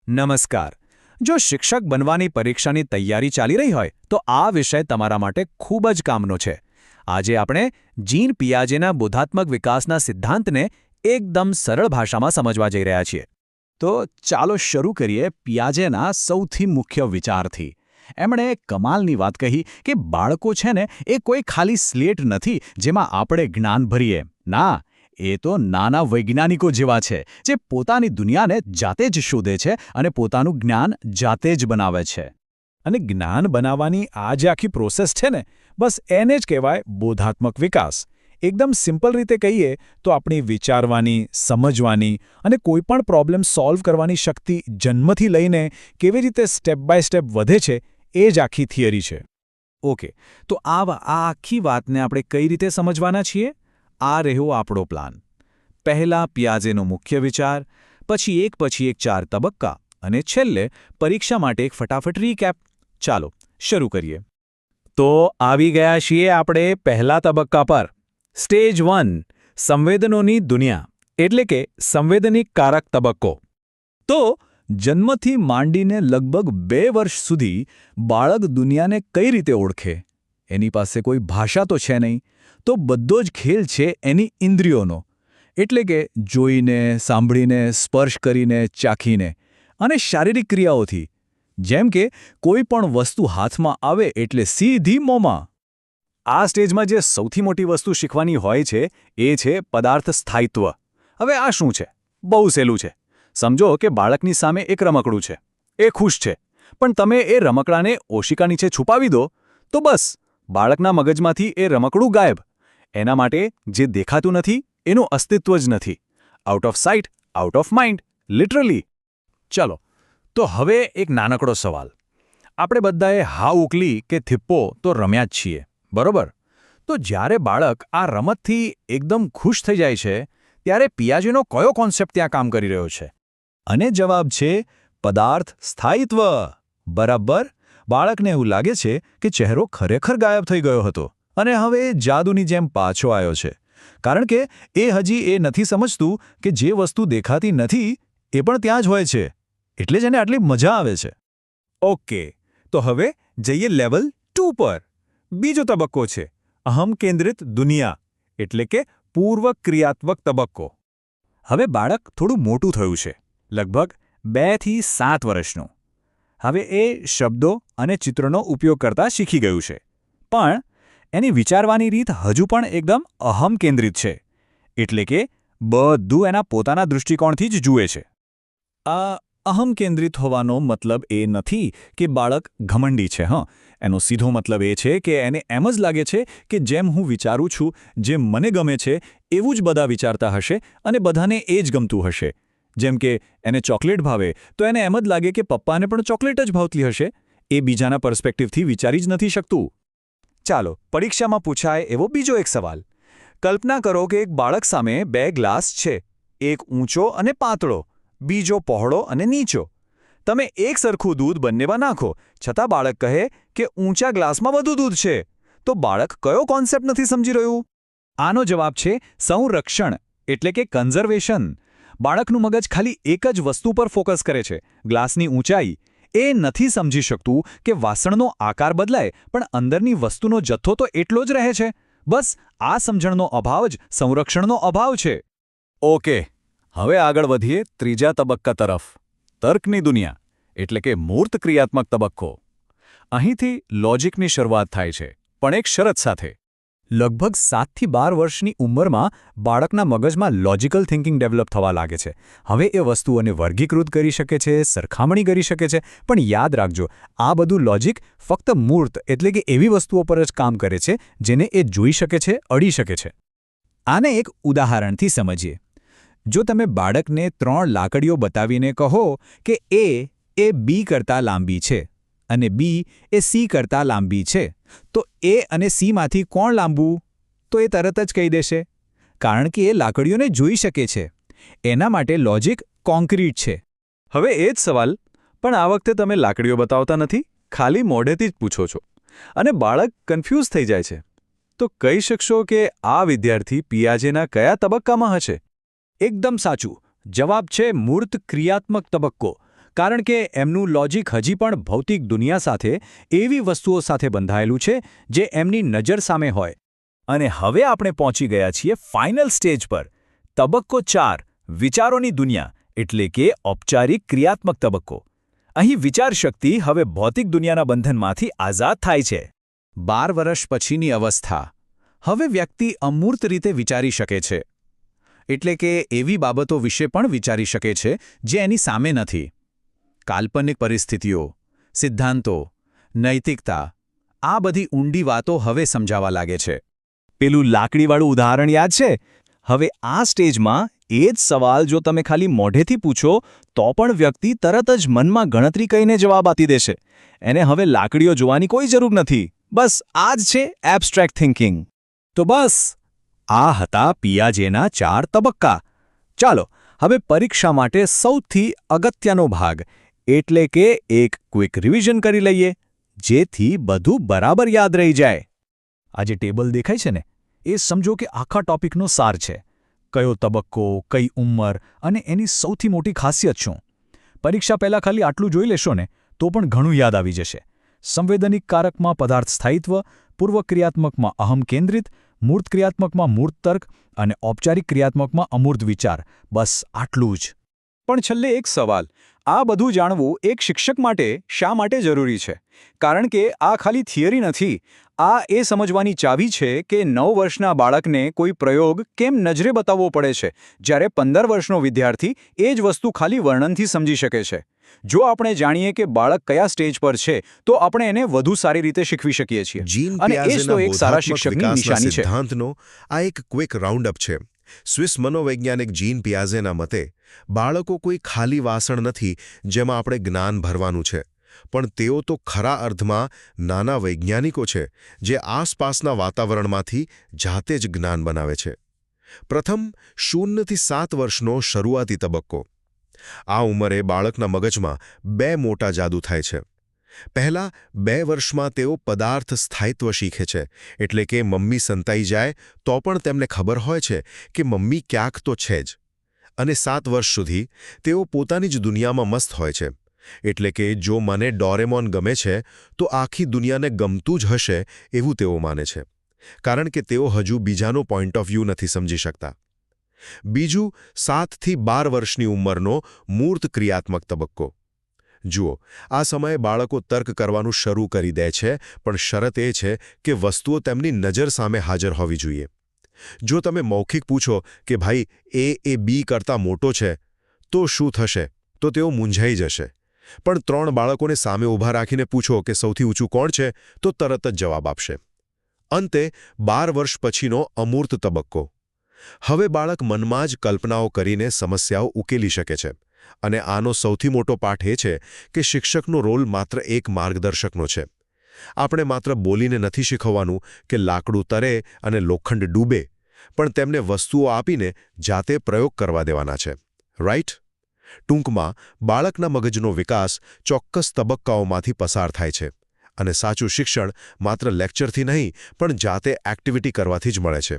નમસ્કાર. જો શિક્ષક બનવાની પરીક્ષાની તૈયારી ચાલી રહી હોય તો આ વિષય તમારા માટે ખૂબ જ કામનો છે. આજે આપણે જીન પિયાજેના બોધાત્મક વિકાસના સિદ્ધાંતને એકદમ સરળ ભાષામાં સમજવા જઈ રહ્યા છીએ. તો ચાલો શરૂ કરીએ પિયાજેના સૌથી મુખ્ય વિચારથી. એમણે કમાલની વાત કહી કે બાળકો છે ને એ કોઈ ખાલી સ્લેટ નથી જેમાં આપણે જ્ઞાન ભરીએ. ના, એ તો નાના વૈજ્ઞાનિકો જેવા છે જે પોતાની દુનિયાને જાતે જ શોધે છે અને પોતાનું જ્ઞાન જાતે જ બનાવે છે. અને જ્ઞાન બનાવવાની આ જે આખી પ્રોસેસ છે ને, બસ એને જ કહેવાય બોધાત્મક વિકાસ. એકદમ સિમ્પલ રીતે કહીએ તો આપણી વિચારવાની, સમજવાની અને કોઈપણ પ્રોબ્લેમ સોલ્વ કરવાની શક્તિ જન્મથી લઈને કેવી રીતે સ્ટેપ બાય સ્ટેપ વધે છે એ જ આખી થિયરી છે. ઓકે, તો આ આખી વાતને આપણે કઈ રીતે સમજવાના છીએ? આ રહ્યો આપણો પ્લાન. પહેલા પિયાજેનો મુખ્ય વિચાર, પછી એક 4 તબક્કા અને છેલ્લે પરીક્ષા માટે એક ફટાફટ રીકેપ. ચાલો શરૂ કરીએ. તો આવી ગયા છીએ આપણે પહેલા તબક્કા પર. સ્ટેજ 1, સંવેદનોની દુનિયા, એટલે કે સંવેદનિક કારક તબક્કો. તો જન્મથી માંડીને લગભગ 2 વર્ષ સુધી બાળક દુનિયાને કઈ રીતે ઓળખે? એની પાસે કોઈ ભાષા તો છે નહીં, તો બધો જ ખેલ છે એની ઇન્દ્રિયોનો. એટલે કે જોઈને, સાંભળીને, સ્પર્શ કરીને, ચાખીને અને શારીરિક ક્રિયાઓથી. જેમ કે કોઈ પણ વસ્તુ હાથમાં આવે એટલે સીધી મોંમાં. આ સ્ટેજમાં જે સૌથી મોટી વસ્તુ શીખવાની હોય છે એ છે પદાર્થ સ્થાયિત્વ. હવે આ શું છે? બહુ સહેલું છે. સમજો કે બાળકની સામે એક રમકડું છે. એ ખુશ છે, પણ તમે એ રમકડાને ઓશિકા નીચે છુપાવી દો તો બસ, બાળકના મગજમાંથી એ રમકડું ગાયબ. એના માટે જે દેખાતું નથી એનું અસ્તિત્વ જ નથી. Out of site, out of mind, literally. ચલો, તો હવે એક નાનકડો સવાલ. આપણે બધાએ હા ઉકલી કે થિપ્પો તો રમ્યા જ છીએ, બરોબર? તો જ્યારે બાળક આ રમતથી એકદમ ખુશ થઈ જાય છે ત્યારે પિયાજેનો કયો કોન્સેપ્ટ ત્યાં કામ કરી રહ્યો છે? અને જવાબ છે પદાર્થ સ્થાયિત્વ. બરાબર. બાળકને એવું લાગે છે કે ચહેરો ખરેખર ગાયબ થઈ ગયો હતો અને હવે જાદુની જેમ પાછો આવ્યો છે. કારણ કે એ હજી એ નથી સમજતું કે જે વસ્તુ દેખાતી નથી એ પણ ત્યાં જ હોય છે. એટલે જ એને આટલી મજા આવે છે. ઓકે, તો હવે જઈએ લેવલ 2 પર. બીજો તબક્કો છે અહમ કેન્દ્રિત દુનિયા, એટલે કે પૂર્વ ક્રિયાત્મક તબક્કો. હવે બાળક થોડું મોટું થયું છે, લગભગ 2 થી 7 વર્ષનું. હવે એ શબ્દો અને ચિત્રનો ઉપયોગ કરતા શીખી ગયું છે, પણ એની વિચારવાની રીત હજુ પણ એકદમ અહમ કેન્દ્રિત છે. એટલે કે બધું એના પોતાના દૃષ્ટિકોણથી જ જુએ છે. આ અહમ કેન્દ્રિત હોવાનો મતલબ એ નથી કે બાળક ઘમંડી છે. એનો સીધો મતલબ એ છે કે એને એમ જ લાગે છે કે જેમ હું વિચારું છું, જે મને ગમે છે એવું જ બધા વિચારતા હશે અને બધાને એ જ ગમતું હશે. જેમ કે એને ચોકલેટ ભાવે તો એને એમ જ લાગે કે પપ્પાને પણ ચોકલેટ જ ભાવતી હશે. એ બીજાના પર્સ્પેક્ટિવથી વિચારી જ નથી શકતું. ચાલો, પરીક્ષામાં પૂછાય એવો બીજો એક સવાલ. કલ્પના કરો કે એક બાળક સામે 2 ગ્લાસ છે. એક ઊંચો અને પાતળો, બીજો પહોળો અને નીચો. તમે એક સરખું દૂધ બંનેમાં નાખો, છતાં બાળક કહે કે ઊંચા ગ્લાસમાં વધુ દૂધ છે. તો બાળક કયો કોન્સેપ્ટ નથી સમજી રહ્યું? આનો જવાબ છે સંરક્ષણ, એટલે કે કન્ઝર્વેશન. બાળકનું મગજ ખાલી એક જ વસ્તુ પર ફોકસ કરે છે, ગ્લાસની ઊંચાઈ. એ નથી સમજી શકતું કે વાસણનો આકાર બદલાય પણ અંદરની વસ્તુનો જથ્થો તો એટલો જ રહે છે. બસ આ સમજણનો અભાવ જ સંરક્ષણનો અભાવ છે. ઓકે, હવે આગળ વધીએ ત્રીજા તબક્કા તરફ. તર્કની દુનિયા, એટલે કે મૂર્ત ક્રિયાત્મક તબક્કો. અહીંથી લોજિકની શરૂઆત થાય છે, પણ એક શરત સાથે. લગભગ 7 થી 12 વર્ષની ઉંમરમાં બાળકના મગજમાં લોજિકલ થિંકિંગ ડેવલપ થવા લાગે છે. હવે એ વસ્તુઓને વર્ગીકૃત કરી શકે છે, સરખામણી કરી શકે છે, પણ યાદ રાખજો, આ બધું લોજિક ફક્ત મૂર્ત એટલે કે એવી વસ્તુઓ પર જ કામ કરે છે જેને એ જોઈ શકે છે, અડી શકે છે. આને એક ઉદાહરણથી સમજીએ. જો તમે બાળકને 3 લાકડીઓ બતાવીને કહો કે એ બી કરતાં લાંબી છે અને બી એ સી કરતાં લાંબી છે, તો એ અને સીમાંથી કોણ લાંબુ? તો એ તરત જ કહી દેશે, કારણ કે એ લાકડીઓને જોઈ શકે છે. એના માટે લોજિક કોન્ક્રીટ છે. હવે એ જ સવાલ, પણ આ વખતે તમે લાકડીઓ બતાવતા નથી, ખાલી મોઢેથી જ પૂછો છો. અને બાળક કન્ફ્યુઝ થઈ જાય છે. તો કહી શકશો કે આ વિદ્યાર્થી પિયાજેના કયા તબક્કામાં હશે? એકદમ સાચું. જવાબ છે મૂર્ત ક્રિયાત્મક તબક્કો. કારણ કે એમનું લોજિક હજી પણ ભૌતિક દુનિયા સાથે એવી વસ્તુઓ સાથે બંધાયેલું છે જે એમની નજર સામે હોય. અને હવે આપણે પહોંચી ગયા છીએ ફાઇનલ સ્ટેજ પર. તબક્કો 4 વિચારોની દુનિયા એટલે કે ઔપચારિક ક્રિયાત્મક તબક્કો. અહીં વિચારશક્તિ હવે ભૌતિક દુનિયાના બંધનમાંથી આઝાદ થાય છે. 12 વર્ષ પછીની અવસ્થા. હવે વ્યક્તિ અમૂર્ત રીતે વિચારી શકે છે. એટલે કે એવી બાબતો વિશે પણ વિચારી શકે છે જે એની સામે નથી. કાલ્પનિક પરિસ્થિતિઓ, સિદ્ધાંતો, નૈતિકતા આ બધી ઊંડી વાતો હવે સમજાવા લાગે છે. પેલું લાકડીવાળું ઉદાહરણ યાદ છે? હવે આ સ્ટેજમાં એ જ સવાલ જો તમે ખાલી મોઢેથી પૂછો તો પણ વ્યક્તિ તરત જ મનમાં ગણતરી કહીને જવાબ આપી દેશે. એને હવે લાકડીઓ જોવાની કોઈ જરૂર નથી. બસ આ જ છે એબ્સ્ટ્રેક્ટ થિંકિંગ. તો બસ આ હતા પિયાજેના 4 તબક્કા. ચાલો હવે પરીક્ષા માટે સૌથી અગત્યનો ભાગ એટલે કે એક ક્વિક રિવિઝન કરી લઈએ, જેથી બધું બરાબર યાદ રહી જાય. આ જે ટેબલ દેખાય છે ને, એ સમજો કે આખા ટોપિકનો સાર છે. કયો તબક્કો, કઈ ઉંમર અને એની સૌથી મોટી ખાસિયત શું. પરીક્ષા પહેલાં ખાલી આટલું જોઈ લેશો ને તો પણ ઘણું યાદ આવી જશે. સંવેદનિક કારકમાં પદાર્થ સ્થાયિત્વ, પૂર્વક્રિયાત્મકમાં અહમ કેન્દ્રિત, મૂર્ત ક્રિયાત્મકમાં મૂર્ત તર્ક અને ઔપચારિક ક્રિયાત્મકમાં અમૂર્ત વિચાર. બસ આટલું જ. પણ છેલ્લે એક સવાલ, આ બધું જાણવું એક શિક્ષક માટે શા માટે જરૂરી છે? કારણ કે આ ખાલી થિયરી નથી. આ એ સમજવાની ચાવી છે કે 9 વર્ષના બાળકને કોઈ પ્રયોગ કેમ નજરે બતાવવો પડે છે, જ્યારે 15 વર્ષનો વિદ્યાર્થી એ જ વસ્તુ ખાલી વર્ણનથી સમજી શકે છે. જો આપણે જાણીએ કે બાળક કયા સ્ટેજ પર છે તો આપણે એને વધુ સારી રીતે શીખવી શકીએ છીએ. અને એ જ તો એક સારા શિક્ષકની નિશાની છે. સિદ્ધાંતનો આ એક ક્વિક રાઉન્ડઅપ છે. સ્વિસ મનોવૈજ્ઞાનિક જીન પિયાઝેના મતે બાળકો કોઈ ખાલી વાસણ નથી જેમાં આપણે જ્ઞાન ભરવાનું છે, પણ તેઓ તો ખરા અર્થમાં નાના વૈજ્ઞાનિકો છે જે આસપાસના વાતાવરણમાંથી જાતે જ જ્ઞાન બનાવે છે. પ્રથમ 0 થી 7 વર્ષનો શરૂઆતી તબક્કો. આ ઉંમરે બાળકના મગજમાં 2 મોટા જાદુ થાય છે. પહેલા 2 વર્ષમાં તેઓ પદાર્થ સ્થાયિત્વ શીખે છે, એટલે કે મમ્મી સંતાઈ જાય તો પણ તેમને ખબર હોય છે કે મમ્મી ક્યાંક તો છે જ. અને 7 વર્ષ સુધી તેઓ પોતાની જ દુનિયામાં મસ્ત હોય છે. એટલે કે જો મને ડોરેમોન ગમે છે તો આખી દુનિયાને ગમતું જ હશે એવું તેઓ માને છે, કારણ કે તેઓ હજુ બીજાનો પોઈન્ટ ઓફ વ્યૂ નથી સમજી શકતા. બીજું 7 થી 12 વર્ષની ઉંમરનો મૂર્ત ક્રિયાત્મક તબક્કો. જુઓ, આ સમયે બાળકો તર્ક કરવાનું શરૂ કરી દે છે, પણ શરત એ છે કે વસ્તુઓ તેમની નજર સામે હાજર હોવી જોઈએ. જો તમે મૌખિક પૂછો કે ભાઈ એ બી કરતાં મોટો છે તો શું થશે, તો તેઓ મૂંઝાઈ જશે. પણ 3 બાળકોને સામે ઊભા રાખીને પૂછો કે સૌથી ઊંચું કોણ છે તો તરત જ જવાબ આપશે. અંતે 12 વર્ષ પછીનો અમૂર્ત તબક્કો. હવે બાળક મનમાં જ કલ્પનાઓ કરીને સમસ્યાઓ ઉકેલી શકે છે. અને આનો સૌથી મોટો પાઠ એ છે કે શિક્ષકનો રોલ માત્ર એક માર્ગદર્શકનો છે. આપણે માત્ર બોલીને નથી શીખવવાનું કે લાકડું તરે અને લોખંડ ડૂબે, પણ તેમને વસ્તુઓ આપીને જાતે પ્રયોગ કરવા દેવાના છે. રાઈટ? ટૂંકમાં બાળકના મગજનો વિકાસ ચોક્કસ તબક્કાઓમાંથી પસાર થાય છે, અને સાચું શિક્ષણ માત્ર લેક્ચરથી નહીં પણ જાતે એક્ટિવિટી કરવાથી જ મળે છે.